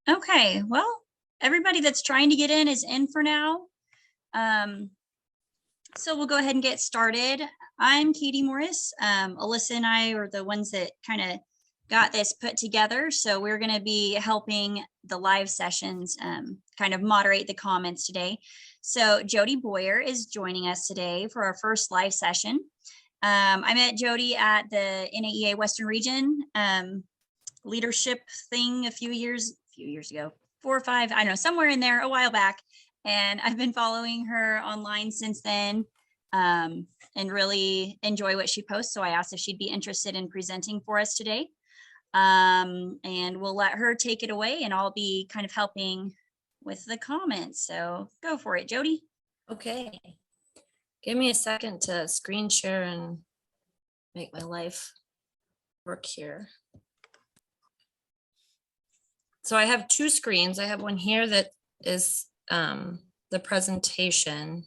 Okay, well, everybody that's trying to get in is in for now. Um, so we'll go ahead and get started. I'm Katie Morris. Alyssa and I are the ones that kind of got this put together. So we're going to be helping the live sessions kind of moderate the comments today. So Jody Boyer is joining us today for our first live session. I met Jody at the NAEA Western Region leadership thing a few years ago, 4 or 5, I don't know, somewhere in there a while back. And I've been following her online since then and really enjoy what she posts. So I asked if she'd be interested in presenting for us today. And we'll let her take it away and I'll be kind of helping with the comments. So go for it, Jody. Okay. Give me a second to screen share and make my life work here. So I have 2 screens. I have one here that is the presentation,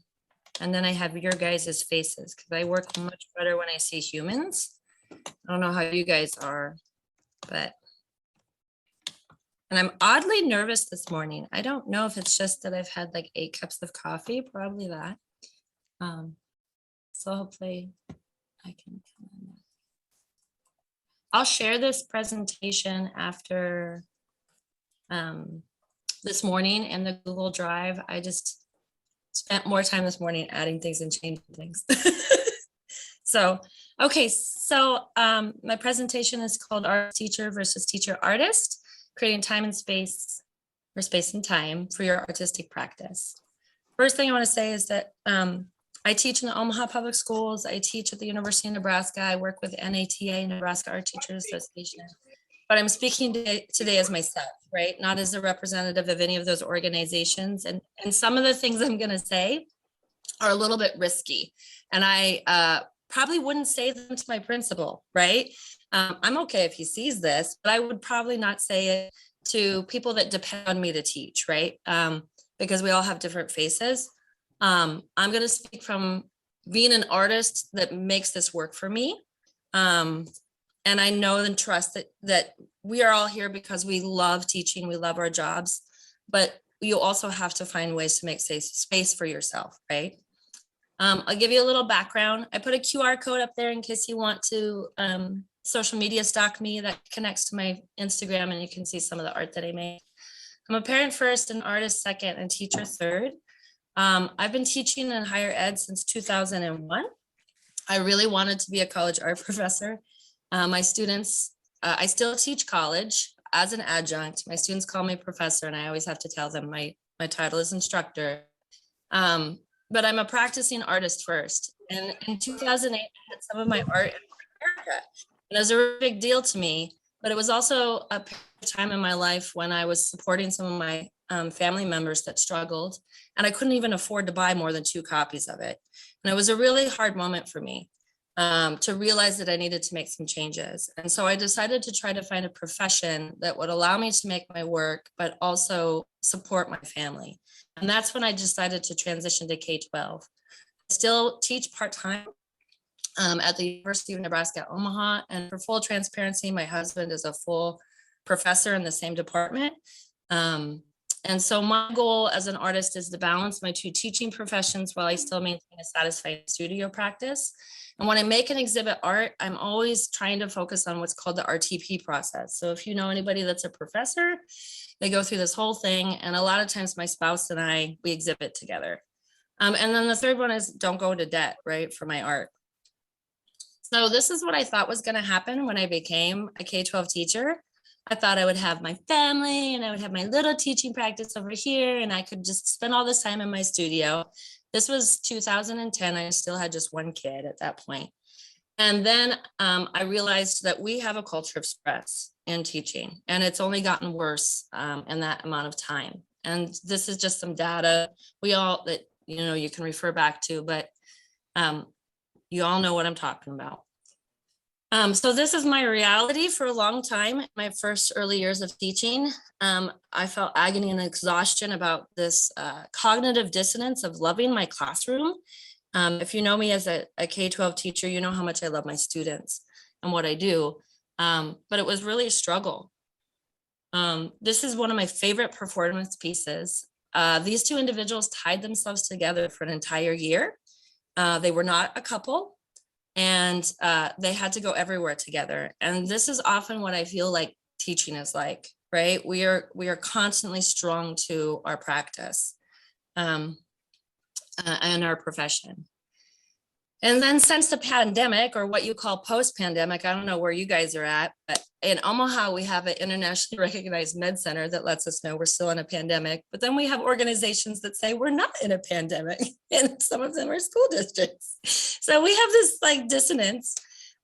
and then I have your guys' faces because I work much better when I see humans. I don't know how you guys are, and I'm oddly nervous this morning. I don't know if it's just that I've had like 8 cups of coffee, probably that. So hopefully I can come on. I'll share this presentation after this morning in the Google Drive. I just spent more time this morning adding things and changing things. So, okay, so my presentation is called Art Teacher versus Teacher Artist, creating time and space, or space and time for your artistic practice. First thing I want to say is that I teach in the Omaha Public Schools. I teach at the University of Nebraska. I work with NATA, Nebraska Art Teachers Association. But I'm speaking today as myself, right? Not as a representative of any of those organizations. And some of the things I'm going to say are a little bit risky. And I probably wouldn't say them to my principal, right? I'm okay if he sees this, but I would probably not say it to people that depend on me to teach, right? Because we all have different faces. I'm going to speak from being an artist that makes this work for me. And I know and trust that we are all here because we love teaching, we love our jobs, but you also have to find ways to make space for yourself, right? I'll give you a little background. I put a QR code up there in case you want to social media stalk me. That connects to my Instagram and you can see some of the art that I made. I'm a parent first, an artist second, and teacher third. I've been teaching in higher ed since 2001. I really wanted to be a college art professor. My students, I still teach college as an adjunct. My students call me professor and I always have to tell them my title is instructor. But I'm a practicing artist first. And in 2008, I had some of my art in America. And it was a really big deal to me, but it was also a time in my life when I was supporting some of my family members that struggled. And I couldn't even afford to buy more than 2 copies of it. And it was a really hard moment for me. To realize that I needed to make some changes. And so I decided to try to find a profession that would allow me to make my work, but also support my family. And that's when I decided to transition to K-12. I still teach part-time at the University of Nebraska, Omaha. And for full transparency, my husband is a full professor in the same department. And so my goal as an artist is to balance my 2 teaching professions while I still maintain a satisfying studio practice. And when I make and exhibit art, I'm always trying to focus on what's called the RTP process. So if you know anybody that's a professor, they go through this whole thing. And a lot of times my spouse and I, we exhibit together. And then the third one is don't go into debt, right, for my art. So this is what I thought was going to happen when I became a K-12 teacher. I thought I would have my family and I would have my little teaching practice over here and I could just spend all this time in my studio. This was 2010. I still had just 1 kid at that point. And then I realized that we have a culture of stress in teaching, and it's only gotten worse in that amount of time. And this is just some data we all that, you can refer back to, but you all know what I'm talking about. So this is my reality for a long time. My first early years of teaching, I felt agony and exhaustion about this cognitive dissonance of loving my classroom. If you know me as a K-12 teacher, you know how much I love my students and what I do. But it was really a struggle. This is one of my favorite performance pieces. These two individuals tied themselves together for an entire year. They were not a couple, and they had to go everywhere together. And this is often what I feel like teaching is like, right? We are constantly strung to our practice and our profession. And then since the pandemic, or what you call post-pandemic, I don't know where you guys are at, but in Omaha, we have an internationally recognized med center that lets us know we're still in a pandemic. But then we have organizations that say we're not in a pandemic, and some of them are school districts. So we have this like dissonance.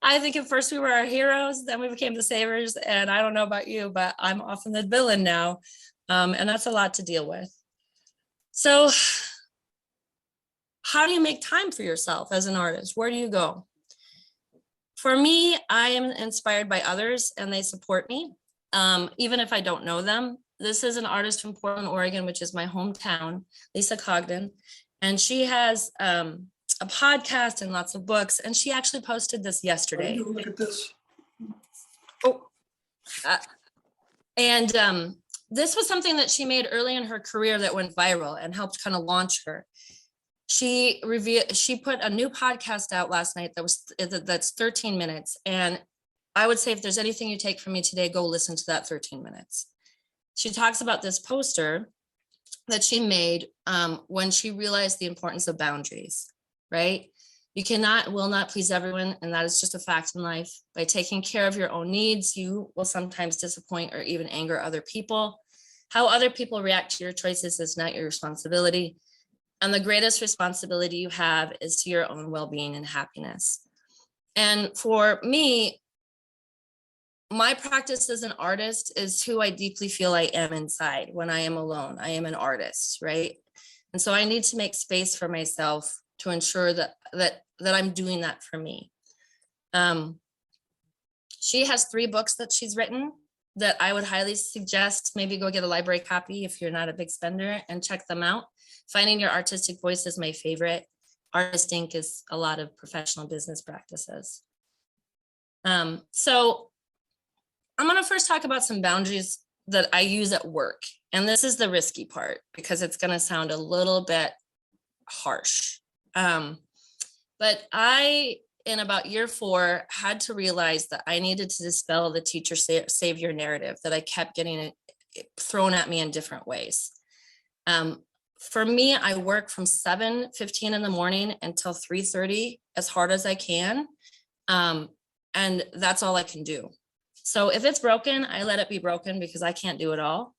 I think at first we were our heroes, then we became the saviors. And I don't know about you, but I'm often the villain now. And that's a lot to deal with. So how do you make time for yourself as an artist? Where do you go? For me, I am inspired by others and they support me, even if I don't know them. This is an artist from Portland, Oregon, which is my hometown, Lisa Cogden. And she has a podcast and lots of books. And she actually posted this yesterday. Look at this. Oh, and this was something that she made early in her career that went viral and helped kind of launch her. She put a new podcast out last night that's 13 minutes. And I would say if there's anything you take from me today, go listen to that 13 minutes. She talks about this poster that she made when she realized the importance of boundaries, right? You will not please everyone. And that is just a fact in life. By taking care of your own needs, you will sometimes disappoint or even anger other people. How other people react to your choices is not your responsibility. And the greatest responsibility you have is to your own well-being and happiness. And for me, my practice as an artist is who I deeply feel I am inside when I am alone. I am an artist, right? And so I need to make space for myself to ensure that I'm doing that for me. She has 3 books that she's written that I would highly suggest maybe go get a library copy if you're not a big spender and check them out. Finding Your Artistic Voice is my favorite. Artist Inc. is a lot of professional business practices. So I'm going to first talk about some boundaries that I use at work. And this is the risky part because it's going to sound a little bit harsh. But I, in about year 4, had to realize that I needed to dispel the teacher savior narrative that I kept getting thrown at me in different ways. For me, I work from 7:15 in the morning until 3:30 as hard as I can. And that's all I can do. So if it's broken, I let it be broken because I can't do it all.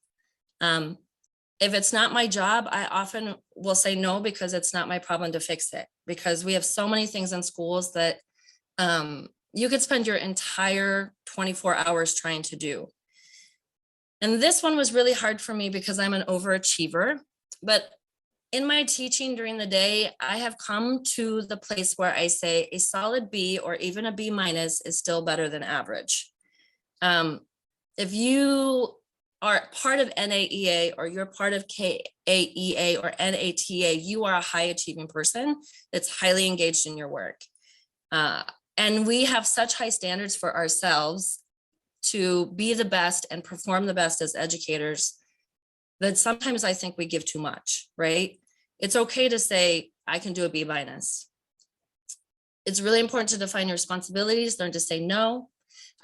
If it's not my job, I often will say no because it's not my problem to fix it. Because we have so many things in schools that you could spend your entire 24 hours trying to do. And this one was really hard for me because I'm an overachiever. But in my teaching during the day, I have come to the place where I say a solid B or even a B- is still better than average. If you are part of NAEA or you're part of KAEA or NATA, you are a high achieving person that's highly engaged in your work. And we have such high standards for ourselves to be the best and perform the best as educators that sometimes I think we give too much, right? It's okay to say, I can do a B-. It's really important to define your responsibilities, learn to say no.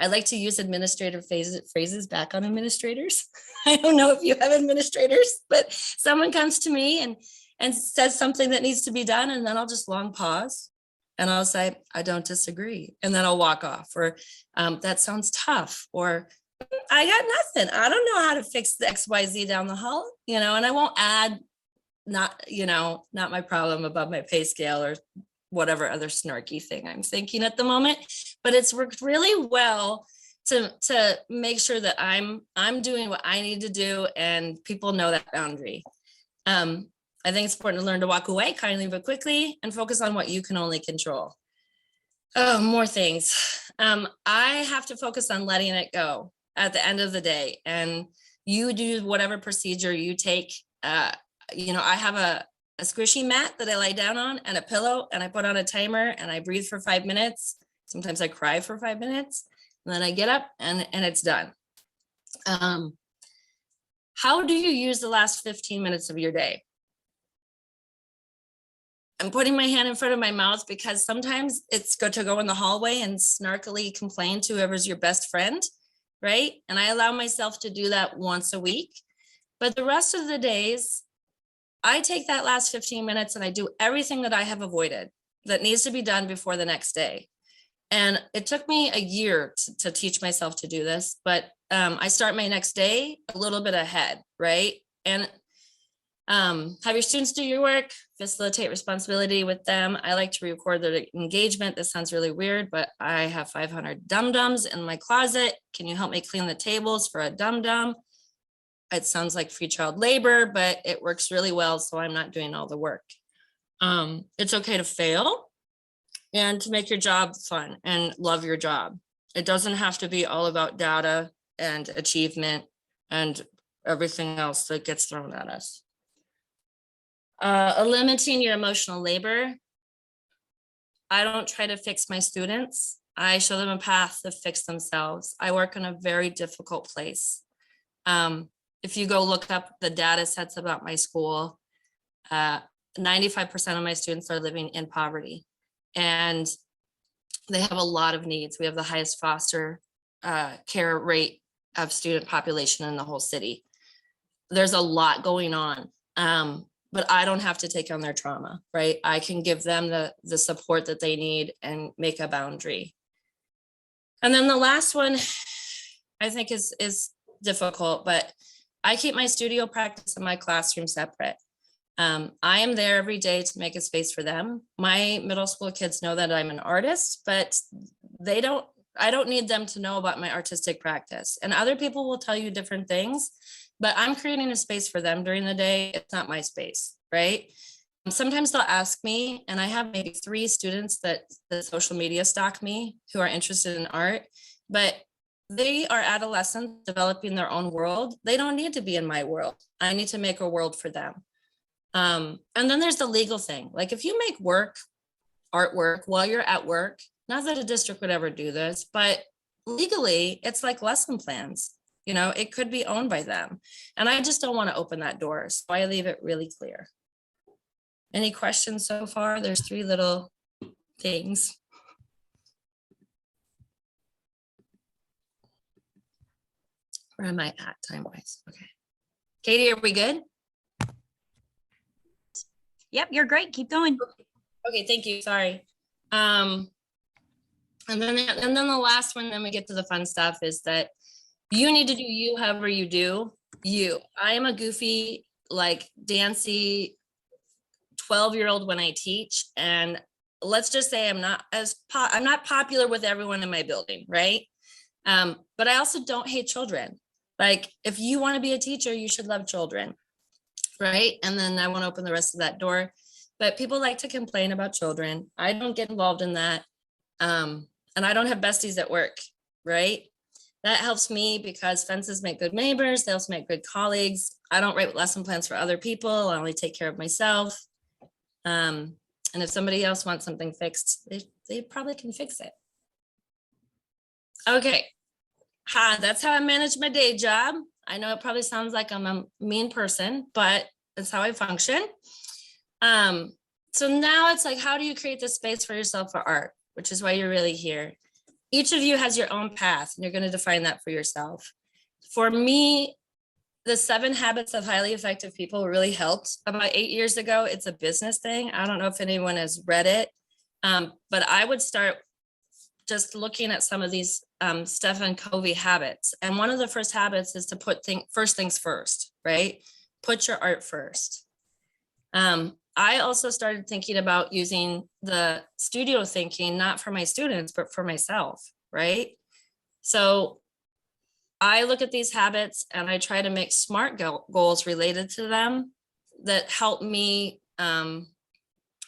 I like to use administrative phrases back on administrators. I don't know if you have administrators, but someone comes to me and says something that needs to be done, and then I'll just long pause and I'll say, I don't disagree. And then I'll walk off, or that sounds tough, or I got nothing. I don't know how to fix the XYZ down the hall, and I won't add not my problem above my pay scale or whatever other snarky thing I'm thinking at the moment. But it's worked really well to make sure that I'm doing what I need to do and people know that boundary. I think it's important to learn to walk away kindly but quickly and focus on what you can only control. Oh, more things. I have to focus on letting it go at the end of the day, and you do whatever procedure you take. I have a squishy mat that I lie down on and a pillow, and I put on a timer and I breathe for 5 minutes. Sometimes I cry for 5 minutes, and then I get up and it's done. How do you use the last 15 minutes of your day? I'm putting my hand in front of my mouth because sometimes it's good to go in the hallway and snarkily complain to whoever's your best friend, right? And I allow myself to do that once a week. But the rest of the days, I take that last 15 minutes and I do everything that I have avoided that needs to be done before the next day. And it took me a year to teach myself to do this, but I start my next day a little bit ahead, right? And have your students do your work, facilitate responsibility with them. I like to record the engagement. This sounds really weird, but I have 500 dum-dums in my closet. Can you help me clean the tables for a dum-dum? It sounds like free child labor, but it works really well, so I'm not doing all the work. It's okay to fail and to make your job fun and love your job. It doesn't have to be all about data and achievement and everything else that gets thrown at us. Limiting your emotional labor. I don't try to fix my students. I show them a path to fix themselves. I work in a very difficult place. If you go look up the data sets about my school, 95% of my students are living in poverty, and they have a lot of needs. We have the highest foster care rate of student population in the whole city. There's a lot going on, but I don't have to take on their trauma, right? I can give them the support that they need and make a boundary. And then the last one I think is difficult, but I keep my studio practice and my classroom separate. I am there every day to make a space for them. My middle school kids know that I'm an artist, but I don't need them to know about my artistic practice. And other people will tell you different things, but I'm creating a space for them during the day. It's not my space, right? Sometimes they'll ask me, and I have maybe 3 students that the social media stalk me who are interested in art, but they are adolescents developing their own world. They don't need to be in my world. I need to make a world for them. And then there's the legal thing. Like if you make artwork while you're at work, not that a district would ever do this, but legally it's like lesson plans. You know, it could be owned by them. And I just don't want to open that door. So I leave it really clear. Any questions so far? There's 3 little things. Where am I at time-wise? Okay. Katie, are we good? Yep, you're great. Keep going. Okay, thank you. Sorry. And then the last one, then we get to the fun stuff, is that you need to do you however you do you. I am a goofy, like dancy 12-year-old when I teach, and let's just say I'm not popular with everyone in my building, right? But I also don't hate children. Like if you want to be a teacher, you should love children, right? And then I won't open the rest of that door. But people like to complain about children. I don't get involved in that. And I don't have besties at work, right? That helps me because fences make good neighbors. They also make good colleagues. I don't write lesson plans for other people. I only take care of myself. And if somebody else wants something fixed, they probably can fix it. Okay. That's how I manage my day job. I know it probably sounds like I'm a mean person, but that's how I function. So now it's like, how do you create this space for yourself for art, which is why you're really here. Each of you has your own path, and you're going to define that for yourself. For me, the 7 Habits of Highly Effective People really helped about 8 years ago. It's a business thing. I don't know if anyone has read it, but I would start just looking at some of these Stephen Covey habits. And one of the first habits is to put first things first, right? Put your art first. I also started thinking about using the studio thinking, not for my students, but for myself, right? So I look at these habits and I try to make SMART goals related to them that help me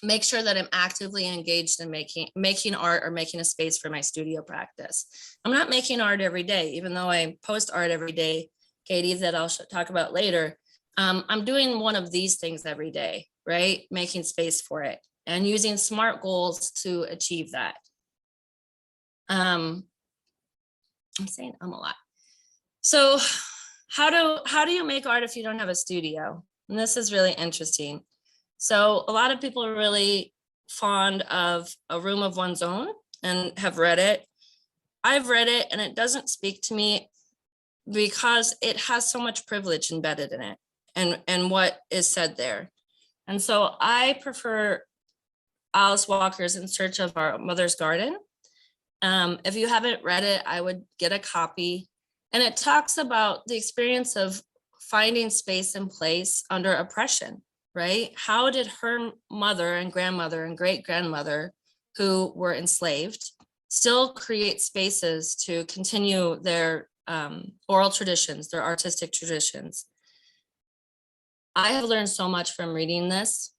make sure that I'm actively engaged in making art or making a space for my studio practice. I'm not making art every day, even though I post art every day, Katie, that I'll talk about later. I'm doing one of these things every day, right? Making space for it and using SMART goals to achieve that. I'm saying a lot. So how do you make art if you don't have a studio? And this is really interesting. So a lot of people are really fond of A Room of One's Own and have read it. I've read it and it doesn't speak to me because it has so much privilege embedded in it and what is said there. And so I prefer Alice Walker's In Search of Our Mother's Garden. If you haven't read it, I would get a copy. And it talks about the experience of finding space and place under oppression, right? How did her mother and grandmother and great grandmother who were enslaved still create spaces to continue their oral traditions, their artistic traditions? I have learned so much from reading this.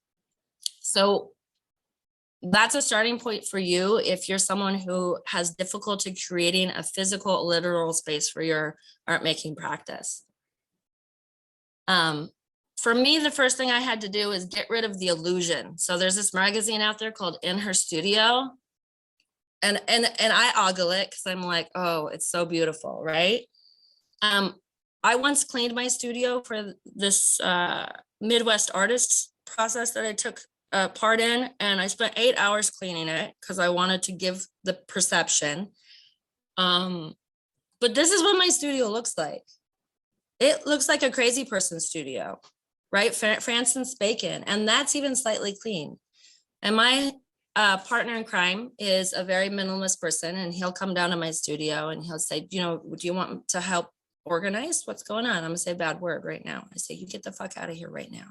So that's a starting point for you if you're someone who has difficulty creating a physical, literal space for your art making practice. For me, the first thing I had to do is get rid of the illusion. So there's this magazine out there called In Her Studio. And I ogle it because I'm like, oh, it's so beautiful, right? I once cleaned my studio for this Midwest artists process that I took part in, and I spent 8 hours cleaning it because I wanted to give the perception. But this is what my studio looks like. It looks like a crazy person's studio, right? Francis Bacon, and that's even slightly clean. And my partner in crime is a very minimalist person, and he'll come down to my studio and he'll say, you know, do you want to help organize? What's going on? I'm gonna say a bad word right now. I say, you get the fuck out of here right now.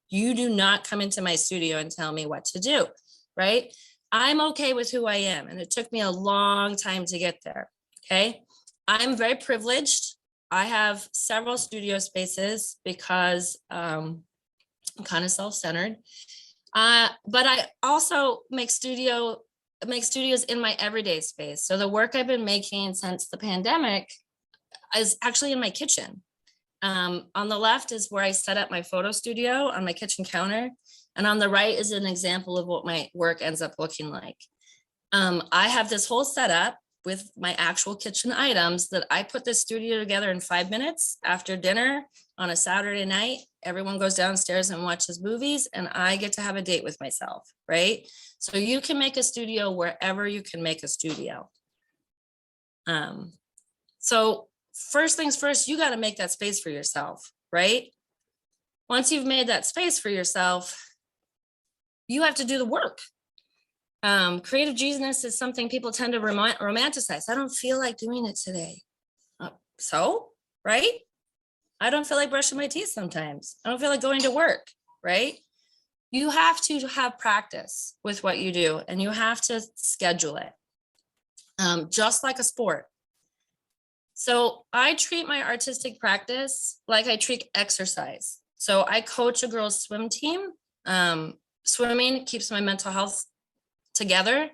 You do not come into my studio and tell me what to do, right? I'm okay with who I am, and it took me a long time to get there, okay? I'm very privileged. I have several studio spaces because I'm kind of self-centered. But I also make studios in my everyday space. So the work I've been making since the pandemic is actually in my kitchen. On the left is where I set up my photo studio on my kitchen counter. And on the right is an example of what my work ends up looking like. I have this whole setup with my actual kitchen items that I put this studio together in 5 minutes after dinner on a Saturday night. Everyone goes downstairs and watches movies, and I get to have a date with myself, right? So you can make a studio wherever you can make a studio. So first things first, you got to make that space for yourself, right? Once you've made that space for yourself, you have to do the work. Creative genius is something people tend to romanticize. I don't feel like doing it today. So, right? I don't feel like brushing my teeth sometimes. I don't feel like going to work, right? You have to have practice with what you do, and you have to schedule it, just like a sport. So I treat my artistic practice like I treat exercise. So I coach a girls' swim team. Swimming keeps my mental health together.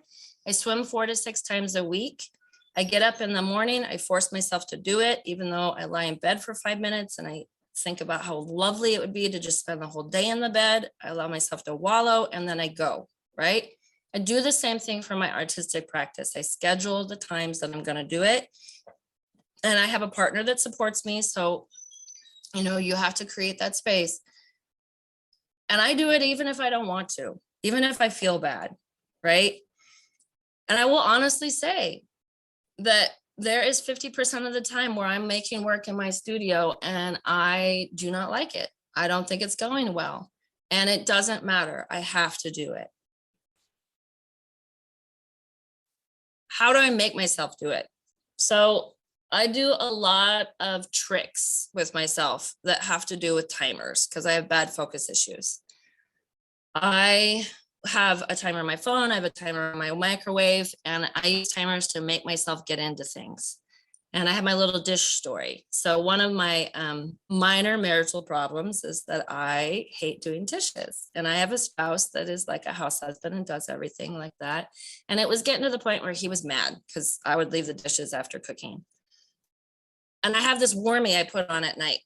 I swim 4 to 6 times a week. I get up in the morning, I force myself to do it, even though I lie in bed for 5 minutes and I think about how lovely it would be to just spend the whole day in the bed. I allow myself to wallow, and then I go, right? I do the same thing for my artistic practice. I schedule the times that I'm gonna do it. And I have a partner that supports me. So, you know, you have to create that space. And I do it even if I don't want to, even if I feel bad, right? And I will honestly say that there is 50% of the time where I'm making work in my studio and I do not like it. I don't think it's going well. And it doesn't matter. I have to do it. How do I make myself do it? So I do a lot of tricks with myself that have to do with timers because I have bad focus issues. I have a timer on my phone, I have a timer on my microwave, and I use timers to make myself get into things. And I have my little dish story. So one of my minor marital problems is that I hate doing dishes. And I have a spouse that is like a house husband and does everything like that. And it was getting to the point where he was mad because I would leave the dishes after cooking. And I have this warmie I put on at night,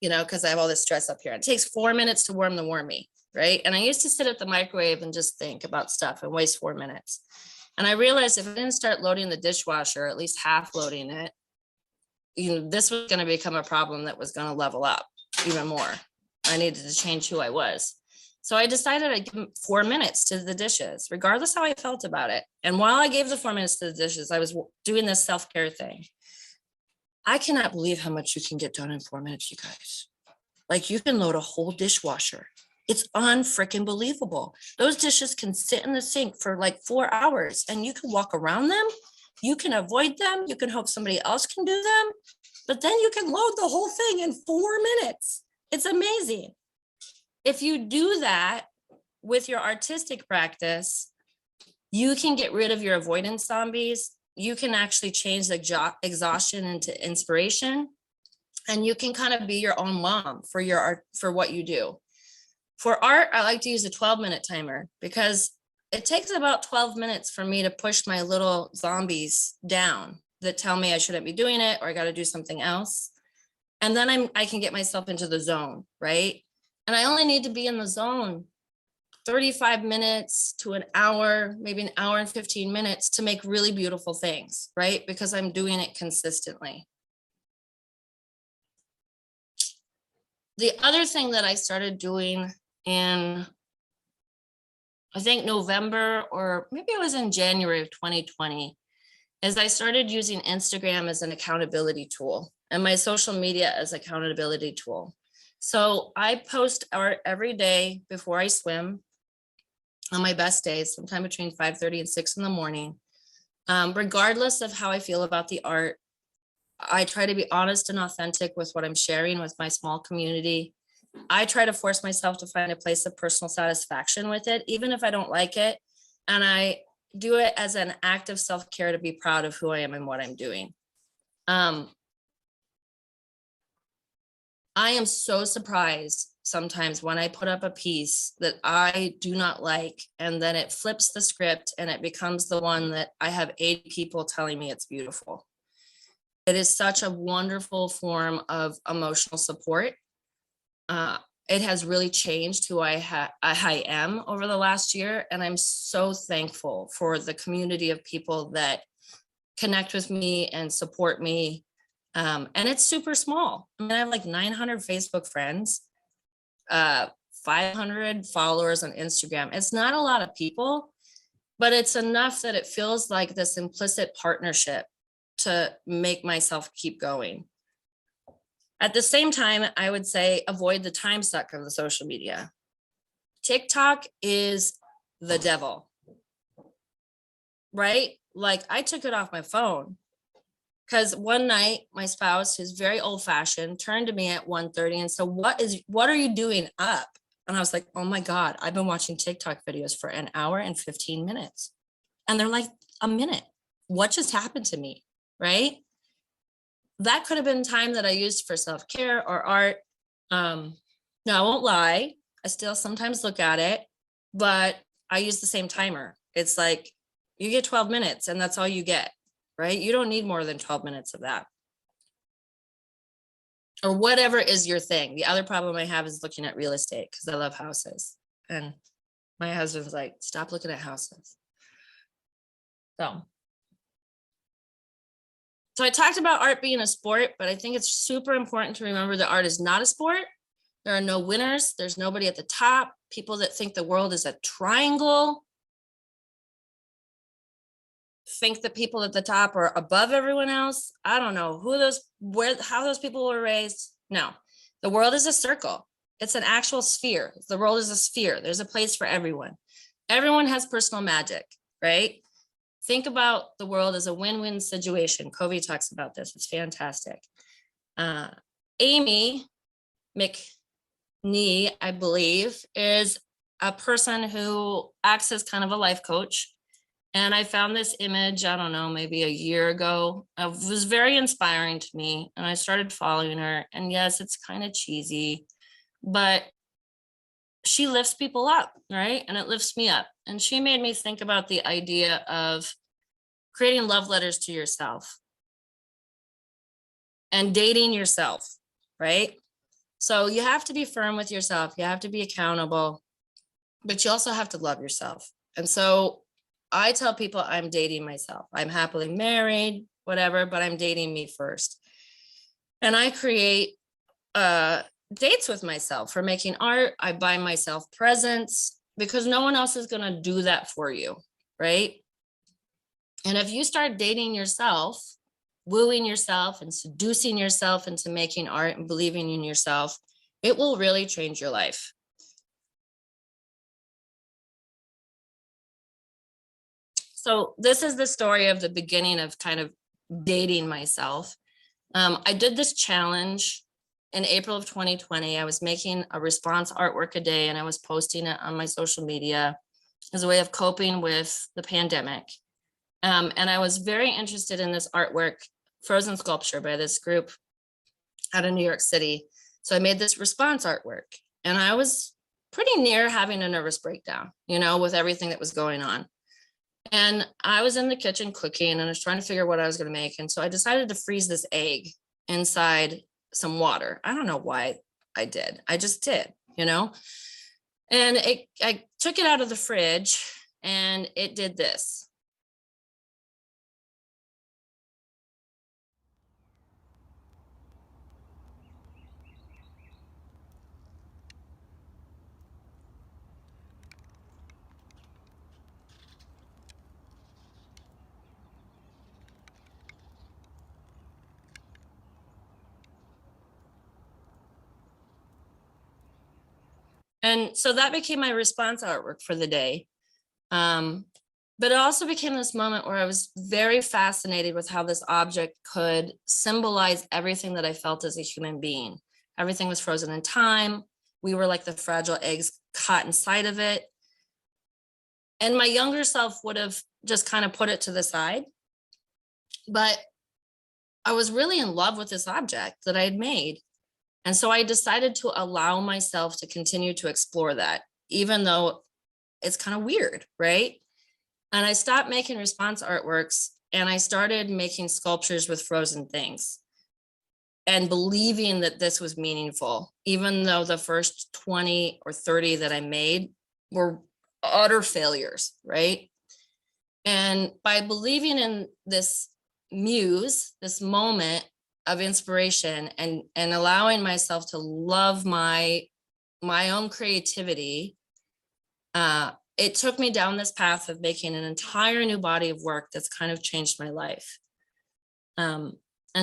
you know, because I have all this stress up here. It takes 4 minutes to warm the warmie, right? And I used to sit at the microwave and just think about stuff and waste 4 minutes. And I realized if I didn't start loading the dishwasher, at least half loading it, this was going to become a problem that was going to level up even more. I needed to change who I was. So I decided I'd give them 4 minutes to the dishes, regardless how I felt about it. And while I gave the 4 minutes to the dishes, I was doing this self-care thing. I cannot believe how much you can get done in 4 minutes, you guys. Like, you can load a whole dishwasher. It's unfreaking believable. Those dishes can sit in the sink for like 4 hours and you can walk around them. You can avoid them. You can hope somebody else can do them, but then you can load the whole thing in 4 minutes. It's amazing. If you do that with your artistic practice, you can get rid of your avoidance zombies. You can actually change the exhaustion into inspiration, and you can kind of be your own mom for your art, for what you do. For art, I like to use a 12-minute timer because it takes about 12 minutes for me to push my little zombies down that tell me I shouldn't be doing it or I got to do something else. And then I can get myself into the zone, right? And I only need to be in the zone 35 minutes to an hour, maybe an hour and 15 minutes to make really beautiful things, right? Because I'm doing it consistently. The other thing that I started doing in, I think November, or maybe it was in January of 2020, is I started using Instagram as an accountability tool and my social media as accountability tool. So I post art every day before I swim on my best days, sometime between 5:30 and 6 in the morning. Regardless of how I feel about the art, I try to be honest and authentic with what I'm sharing with my small community. I try to force myself to find a place of personal satisfaction with it, even if I don't like it. And I do it as an act of self-care to be proud of who I am and what I'm doing. I am so surprised sometimes when I put up a piece that I do not like, and then it flips the script and it becomes the one that I have 8 people telling me it's beautiful. It is such a wonderful form of emotional support. It has really changed who I am over the last year. And I'm so thankful for the community of people that connect with me and support me. And it's super small. I mean, I have like 900 Facebook friends, 500 followers on Instagram. It's not a lot of people, but it's enough that it feels like this implicit partnership to make myself keep going. At the same time, I would say avoid the time suck of the social media. TikTok is the devil, right? Like, I took it off my phone because one night my spouse, who's very old fashioned, turned to me at 1:30 and said, what are you doing up? And I was like, oh my God, I've been watching TikTok videos for an hour and 15 minutes. And they're like a minute. What just happened to me, right? That could have been time that I used for self-care or art. No, I won't lie. I still sometimes look at it, but I use the same timer. It's like, you get 12 minutes and that's all you get, right? You don't need more than 12 minutes of that. Or whatever is your thing. The other problem I have is looking at real estate because I love houses. And my husband's like, stop looking at houses. So I talked about art being a sport, but I think it's super important to remember that art is not a sport. There are no winners. There's nobody at the top. People that think the world is a triangle think that people at the top are above everyone else. I don't know how those people were raised. No, the world is a circle. It's an actual sphere. The world is a sphere. There's a place for everyone. Everyone has personal magic, right? Think about the world as a win-win situation. Covey talks about this. It's fantastic. Amy McNee, I believe, is a person who acts as kind of a life coach. And I found this image, I don't know, maybe a year ago. It was very inspiring to me. And I started following her. And yes, it's kind of cheesy, but she lifts people up, right? And it lifts me up. And she made me think about the idea of creating love letters to yourself and dating yourself, right? So you have to be firm with yourself. You have to be accountable, but you also have to love yourself. And so I tell people I'm dating myself. I'm happily married, whatever, but I'm dating me first. And I create dates with myself for making art. I buy myself presents because no one else is going to do that for you, right? And if you start dating yourself, wooing yourself and seducing yourself into making art and believing in yourself, it will really change your life. So this is the story of the beginning of kind of dating myself. I did this challenge in April of 2020. I was making a response artwork a day and I was posting it on my social media as a way of coping with the pandemic. And I was very interested in this artwork, frozen sculpture by this group out of New York City. So I made this response artwork and I was pretty near having a nervous breakdown, you know, with everything that was going on. And I was in the kitchen cooking and I was trying to figure out what I was going to make. And so I decided to freeze this egg inside some water. I don't know why I did. I just did, you know, and I took it out of the fridge and it did this. And so that became my response artwork for the day. But it also became this moment where I was very fascinated with how this object could symbolize everything that I felt as a human being. Everything was frozen in time. We were like the fragile eggs caught inside of it. And my younger self would have just kind of put it to the side. But I was really in love with this object that I had made. And so I decided to allow myself to continue to explore that, even though it's kind of weird, right? And I stopped making response artworks and I started making sculptures with frozen things and believing that this was meaningful, even though the first 20 or 30 that I made were utter failures, right? And by believing in this muse, this moment of inspiration and allowing myself to love my own creativity, it took me down this path of making an entire new body of work that's kind of changed my life. And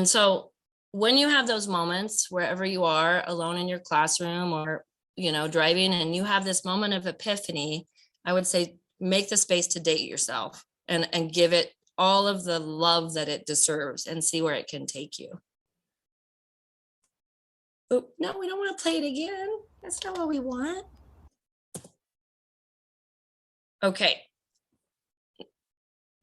so when you have those moments, wherever you are, alone in your classroom or, you know, driving, and you have this moment of epiphany, I would say make the space to date yourself and give it all of the love that it deserves and see where it can take you. Oh, no, we don't want to play it again. That's not what we want. Okay.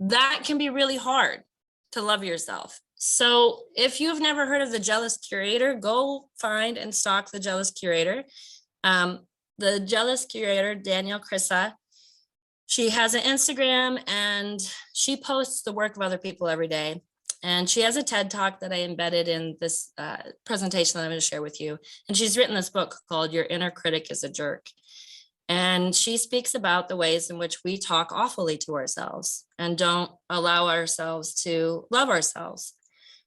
That can be really hard to love yourself. So if you've never heard of the Jealous Curator, go find and stalk the Jealous Curator. The Jealous Curator, Danielle Chrissa, she has an Instagram and she posts the work of other people every day. And she has a TED Talk that I embedded in this presentation that I'm going to share with you. And she's written this book called Your Inner Critic is a Jerk. And she speaks about the ways in which we talk awfully to ourselves and don't allow ourselves to love ourselves,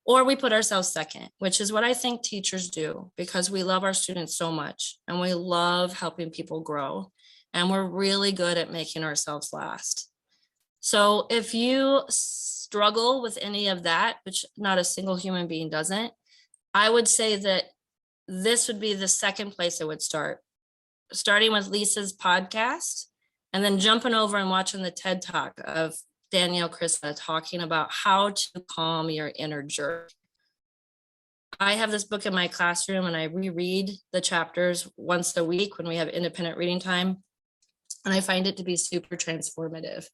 or we put ourselves second, which is what I think teachers do because we love our students so much and we love helping people grow. And we're really good at making ourselves last. So if you struggle with any of that, which not a single human being doesn't, I would say that this would be the second place I would start. Starting with Lisa's podcast and then jumping over and watching the TED Talk of Danielle Chrissa talking about how to calm your inner jerk. I have this book in my classroom and I reread the chapters once a week when we have independent reading time. And I find it to be super transformative.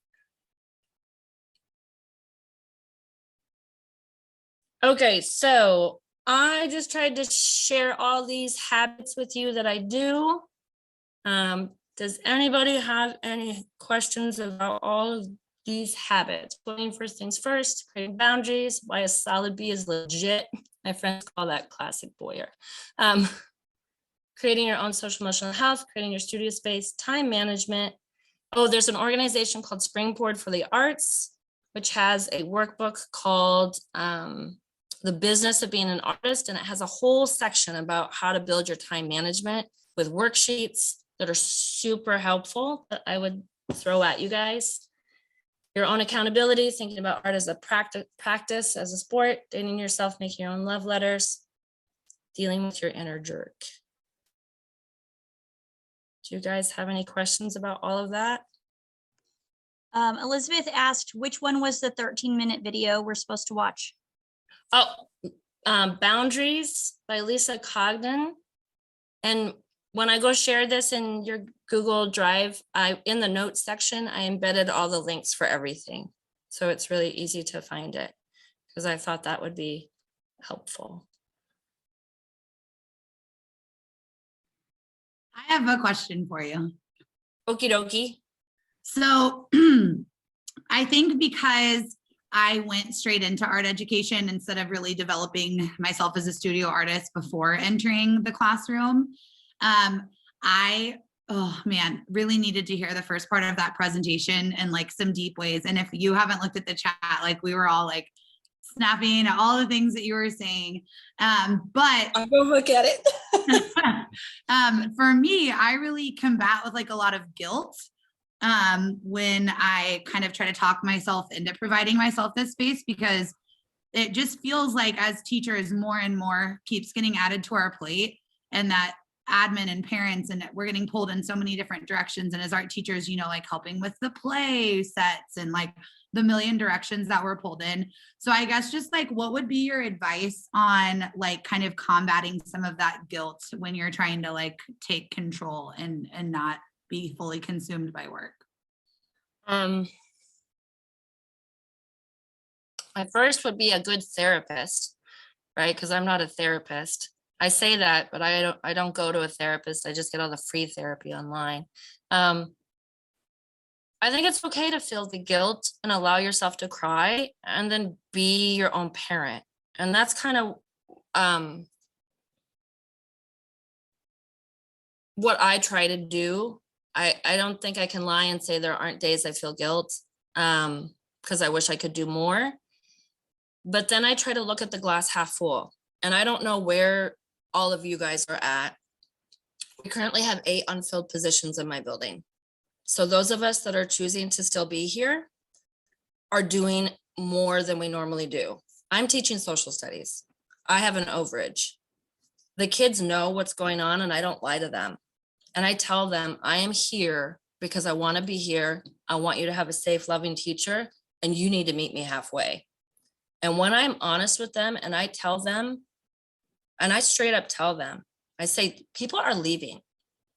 Okay, so I just tried to share all these habits with you that I do. Does anybody have any questions about all of these habits? Putting first things first, creating boundaries, why a solid B is legit. My friends call that classic Boyer. Creating your own social emotional health, creating your studio space, time management. Oh, there's an organization called Springboard for the Arts, which has a workbook called the business of being an artist, and it has a whole section about how to build your time management with worksheets that are super helpful that I would throw at you guys. Your own accountability, thinking about art as a practice, as a sport, dating yourself, making your own love letters, dealing with your inner jerk. Do you guys have any questions about all of that? Elizabeth asked, which one was the 13-minute video we're supposed to watch? Oh, Boundaries by Lisa Cogden. And when I go share this in your Google Drive, in the notes section, I embedded all the links for everything. So it's really easy to find it because I thought that would be helpful. I have a question for you. Okie dokie. So I think because I went straight into art education instead of really developing myself as a studio artist before entering the classroom, oh man, really needed to hear the first part of that presentation in like some deep ways. And if you haven't looked at the chat, like we were all like snapping at all the things that you were saying. But I'll go look at it. For me, I really combat with like a lot of guilt when I kind of try to talk myself into providing myself this space, because it just feels like as teachers, more and more keeps getting added to our plate, and that admin and parents, and we're getting pulled in so many different directions. And as art teachers, you know, like helping with the play sets and like the million directions that we're pulled in. So I guess just like, what would be your advice on like kind of combating some of that guilt when you're trying to like take control and not be fully consumed by work? My first would be a good therapist, right? Because I'm not a therapist. I say that, but I don't go to a therapist. I just get all the free therapy online. I think it's okay to feel the guilt and allow yourself to cry and then be your own parent. And that's kind of what I try to do. I don't think I can lie and say there aren't days I feel guilt because I wish I could do more. But then I try to look at the glass half full. And I don't know where all of you guys are at. We currently have 8 unfilled positions in my building. So those of us that are choosing to still be here are doing more than we normally do. I'm teaching social studies. I have an overage. The kids know what's going on and I don't lie to them. And I tell them I am here because I want to be here. I want you to have a safe, loving teacher, and you need to meet me halfway. And when I'm honest with them and I tell them, and I straight up tell them, I say, people are leaving.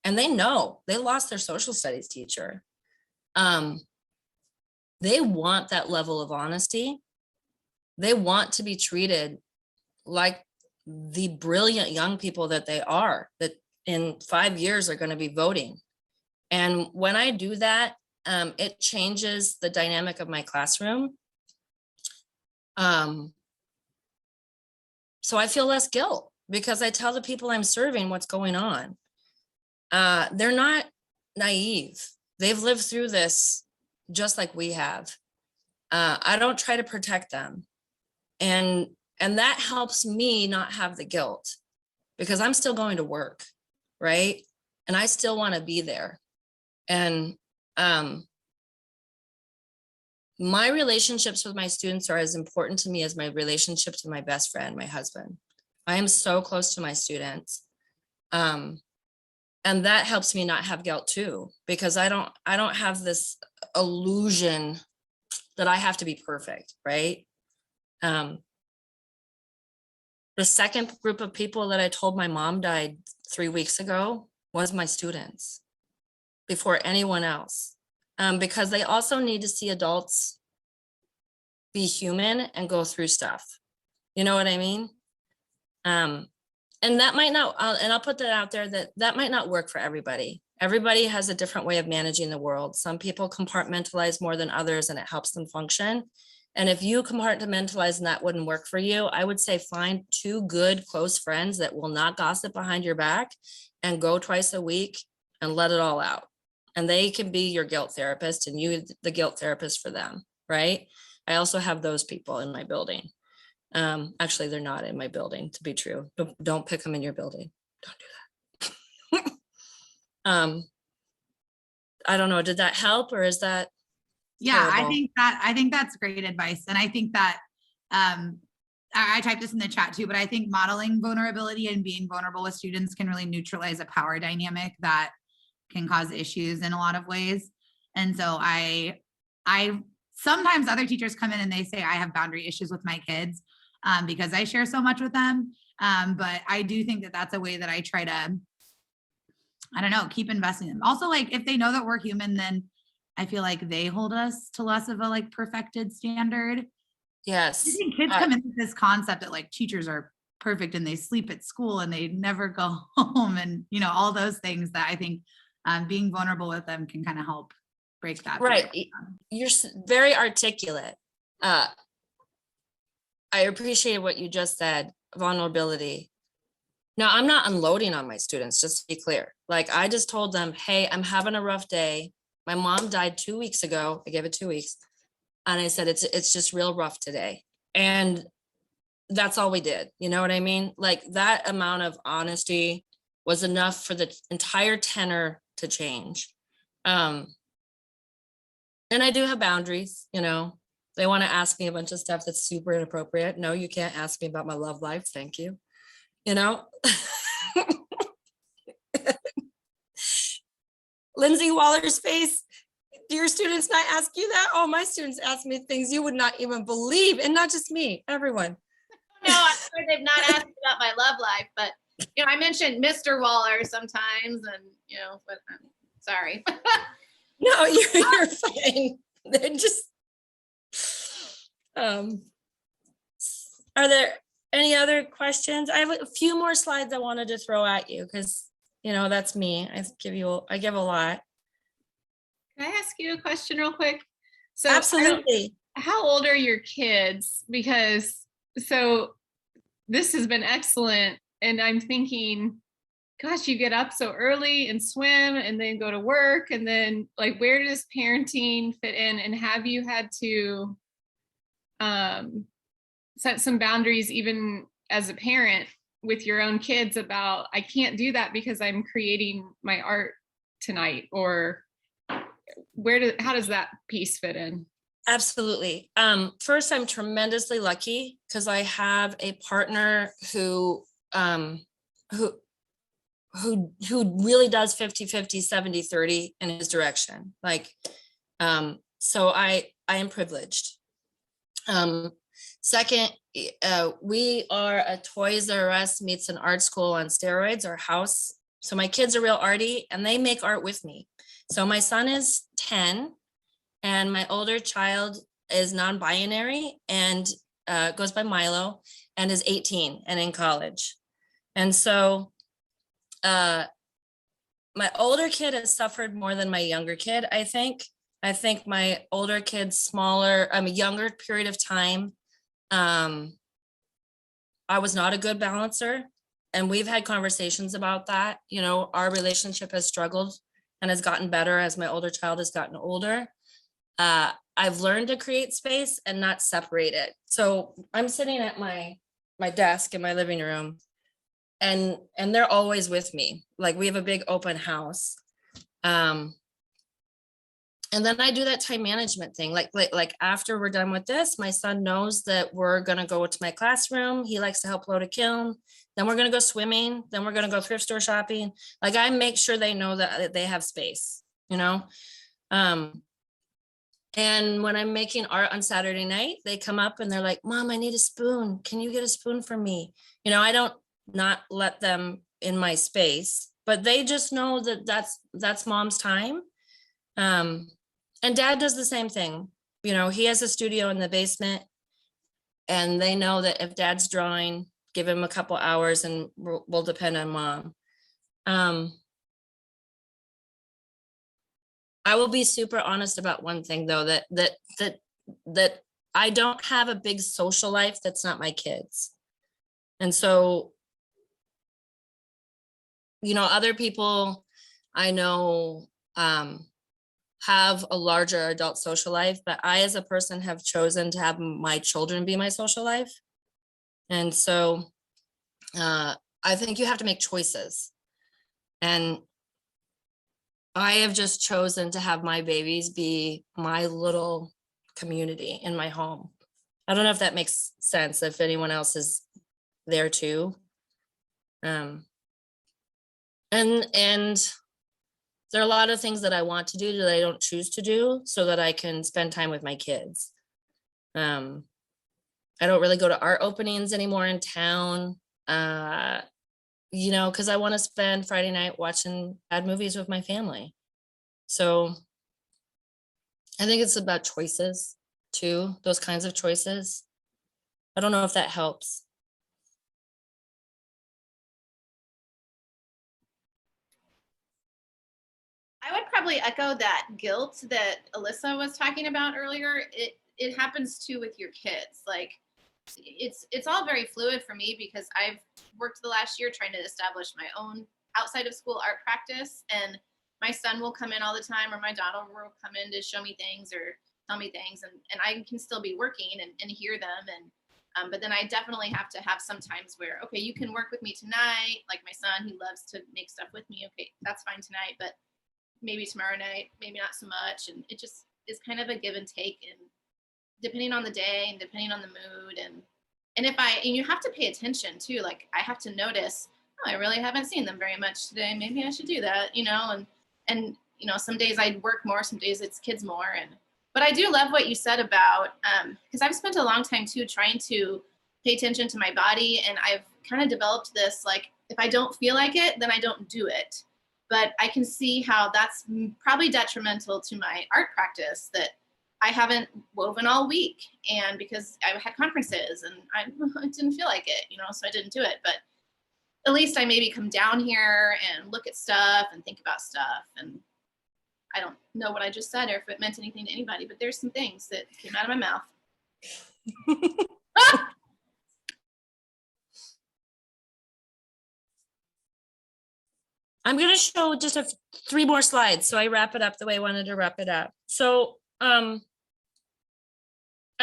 And they know they lost their social studies teacher. They want that level of honesty. They want to be treated like the brilliant young people that they are, that in 5 years are going to be voting. And when I do that, it changes the dynamic of my classroom. So I feel less guilt because I tell the people I'm serving what's going on. They're not naive. They've lived through this just like we have. I don't try to protect them. And that helps me not have the guilt because I'm still going to work, right? And I still want to be there. And my relationships with my students are as important to me as my relationship to my best friend, my husband. I am so close to my students. And that helps me not have guilt too, because I don't have this illusion that I have to be perfect, right? The second group of people that I told my mom died 3 weeks ago was my students before anyone else, because they also need to see adults be human and go through stuff. You know what I mean? And that might not, and I'll put that out there, that might not work for everybody. Everybody has a different way of managing the world. Some people compartmentalize more than others and it helps them function. And if you compartmentalize and that wouldn't work for you, I would say find 2 good close friends that will not gossip behind your back and go twice a week and let it all out. And they can be your guilt therapist and you the guilt therapist for them, right? I also have those people in my building. Actually, they're not in my building, to be true. Don't pick them in your building. Don't do that. I don't know. Did that help, or is that Yeah, terrible? I think that's great advice. And I think that I typed this in the chat too, but I think modeling vulnerability and being vulnerable with students can really neutralize a power dynamic that can cause issues in a lot of ways. And so I sometimes other teachers come in and they say I have boundary issues with my kids because I share so much with them. But I do think that that's a way that I try to, I don't know, keep investing in them. Also, like if they know that we're human, then I feel like they hold us to less of a like perfected standard. I Yes. think kids come into this concept that like teachers are perfect and they sleep at school and they never go home and, you know, all those things that I think being vulnerable with them can kind of help break that. Right. You're very articulate. I appreciate what you just said, vulnerability. Now, I'm not unloading on my students, just to be clear. Like I just told them, hey, I'm having a rough day. My mom died 2 weeks ago. I gave it 2 weeks. And I said, it's just real rough today. And that's all we did. You know what I mean? Like that amount of honesty was enough for the entire tenor to change. And I do have boundaries, you know. They want to ask me a bunch of stuff that's super inappropriate. No, you can't ask me about my love life. Thank you. You know? Lindsay Waller's face. Do your students not ask you that? Oh, my students ask me things you would not even believe. And not just me, everyone. No, I'm sure they've not asked about my love life, but you know, I mentioned Mr. Waller sometimes, and you know, but I'm sorry. No, you're fine. They're just are there any other questions? I have a few more slides I wanted to throw at you because you know that's me. I give a lot. Can I ask you a question real quick? So Absolutely. how old are your kids? Because so this has been excellent. And I'm thinking, gosh, you get up so early and swim and then go to work. And then like, where does parenting fit in? And have you had to set some boundaries even as a parent with your own kids about, I can't do that because I'm creating my art tonight? Or how does that piece fit in? Absolutely. First, I'm tremendously lucky because I have a partner who really does 50-50, 70-30 in his direction. Like, so I am privileged. Second, we are a Toys R Us meets an art school on steroids, our house. So my kids are real arty and they make art with me. So my son is 10 and my older child is non-binary and goes by Milo and is 18 and in college. And so my older kid has suffered more than my younger kid, I think. I think my older kid's a younger period of time. I was not a good balancer. And we've had conversations about that. You know, our relationship has struggled and has gotten better as my older child has gotten older. I've learned to create space and not separate it. So I'm sitting at my desk in my living room and they're always with me. Like we have a big open house. And then I do that time management thing. Like after we're done with this, my son knows that we're gonna go to my classroom. He likes to help load a kiln. Then we're gonna go swimming. Then we're gonna go thrift store shopping. Like I make sure they know that they have space, you know? And when I'm making art on Saturday night, they come up and they're like, Mom, I need a spoon. Can you get a spoon for me? You know, I don't not let them in my space, but they just know that that's mom's time. And dad does the same thing. You know, he has a studio in the basement and they know that if dad's drawing, give him a couple hours and we'll depend on mom. I will be super honest about one thing though, that I don't have a big social life that's not my kids. And so, you know, other people I know have a larger adult social life, but I as a person have chosen to have my children be my social life. And so I think you have to make choices. And I have just chosen to have my babies be my little community in my home. I don't know if that makes sense, if anyone else is there too. And there are a lot of things that I want to do that I don't choose to do so that I can spend time with my kids. I don't really go to art openings anymore in town, you know, because I want to spend Friday night watching bad movies with my family. So I think it's about choices too, those kinds of choices. I don't know if that helps. I would probably echo that guilt that Alyssa was talking about earlier. It happens too with your kids. Like it's all very fluid for me because I've worked the last year trying to establish my own outside of school art practice, and my son will come in all the time, or my daughter will come in to show me things or tell me things, and I can still be working and hear them. And but then I definitely have to have some times where, okay, you can work with me tonight. Like my son, he loves to make stuff with me. Okay, that's fine tonight, but maybe tomorrow night, maybe not so much. And it just is kind of a give and take, and depending on the day and depending on the mood. And if and you have to pay attention too. Like I have to notice, oh, I really haven't seen them very much today. Maybe I should do that, you know, and you know, some days I work more, some days it's kids more. But I do love what you said about, because I've spent a long time too trying to pay attention to my body, and I've kind of developed this, like, if I don't feel like it, then I don't do it. But I can see how that's probably detrimental to my art practice, that I haven't woven all week, and because I had conferences and I didn't feel like it, you know, so I didn't do it. But at least I maybe come down here and look at stuff and think about stuff. And I don't know what I just said or if it meant anything to anybody, but there's some things that came out of my mouth. I'm going to show just 3 more slides, so I wrap it up the way I wanted to wrap it up. So at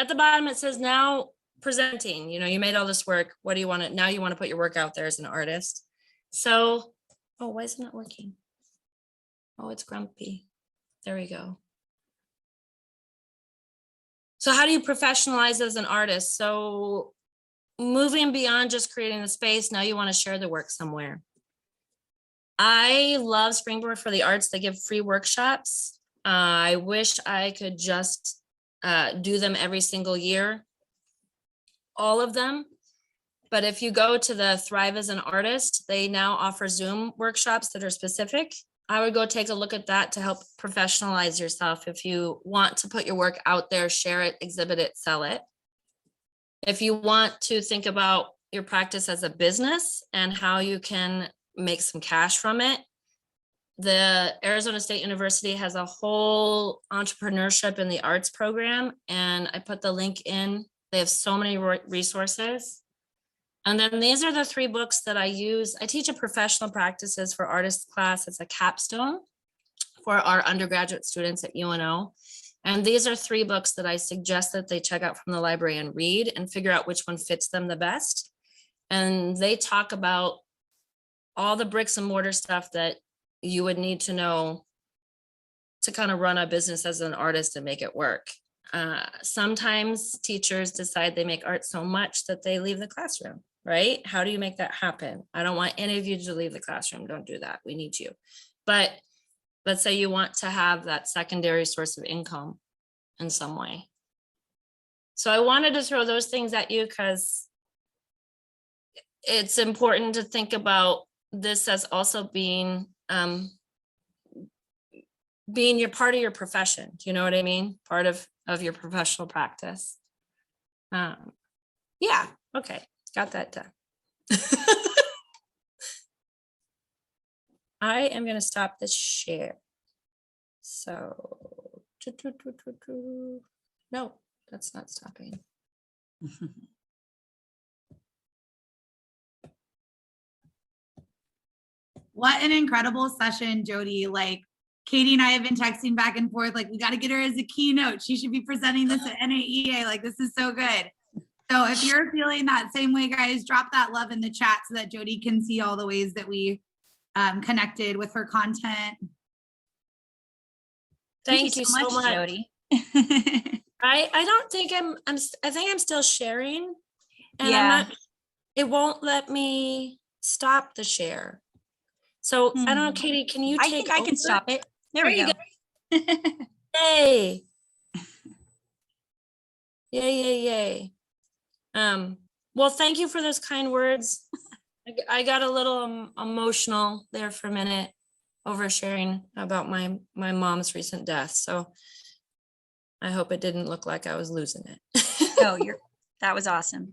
the bottom, it says now presenting, you know, you made all this work. What do you want to, now you want to put your work out there as an artist. So, oh, why is it not working? Oh, it's grumpy. There we go. So how do you professionalize as an artist? So moving beyond just creating the space, now you want to share the work somewhere. I love Springboard for the Arts. They give free workshops. I wish I could just do them every single year, all of them. But if you go to the Thrive as an Artist, they now offer Zoom workshops that are specific. I would go take a look at that to help professionalize yourself. If you want to put your work out there, share it, exhibit it, sell it. If you want to think about your practice as a business and how you can make some cash from it, the Arizona State University has a whole entrepreneurship in the arts program, and I put the link in. They have so many resources. And then these are the 3 books that I use. I teach a professional practices for artists class. It's a capstone for our undergraduate students at UNO. And these are 3 books that I suggest that they check out from the library and read and figure out which one fits them the best. And they talk about all the bricks and mortar stuff that you would need to know to kind of run a business as an artist and make it work. Sometimes teachers decide they make art so much that they leave the classroom, right? How do you make that happen? I don't want any of you to leave the classroom. Don't do that. We need you. But let's say you want to have that secondary source of income in some way. So I wanted to throw those things at you because it's important to think about this as also being your part of your profession. Do you know what I mean? Part of your professional practice. Yeah, okay, got that done. I am going to stop the share. So, no, that's not stopping. What an incredible session, Jody. Like, Katie and I have been texting back and forth, like, we got to get her as a keynote. She should be presenting this at NAEA. Like, this is so good. So if you're feeling that same way, guys, drop that love in the chat so that Jody can see all the ways that we connected with her content. Thank you so much. Jody. I don't think I think I'm still sharing, and Yeah. it won't let me stop the share. So I don't know, Katie, can you I take think I can over? stop it. There we you go. Yay. Yay. Well, thank you for those kind words. I got a little emotional there for a minute over sharing about my mom's recent death. So I hope it didn't look like I was losing it. Oh, that was awesome.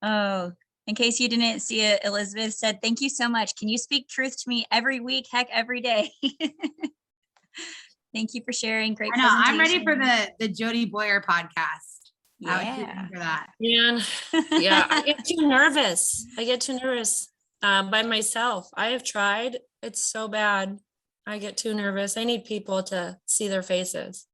Oh, in case you didn't see it, Elizabeth said, thank you so much. Can you speak truth to me every week? Heck, every day. Thank you for sharing. Great I know, I'm ready for presentation. the Jody Boyer podcast. I would tune Yeah. in for that. Man, yeah, I get too nervous. By myself. I have tried. It's so bad. I get too nervous. I need people to see their faces.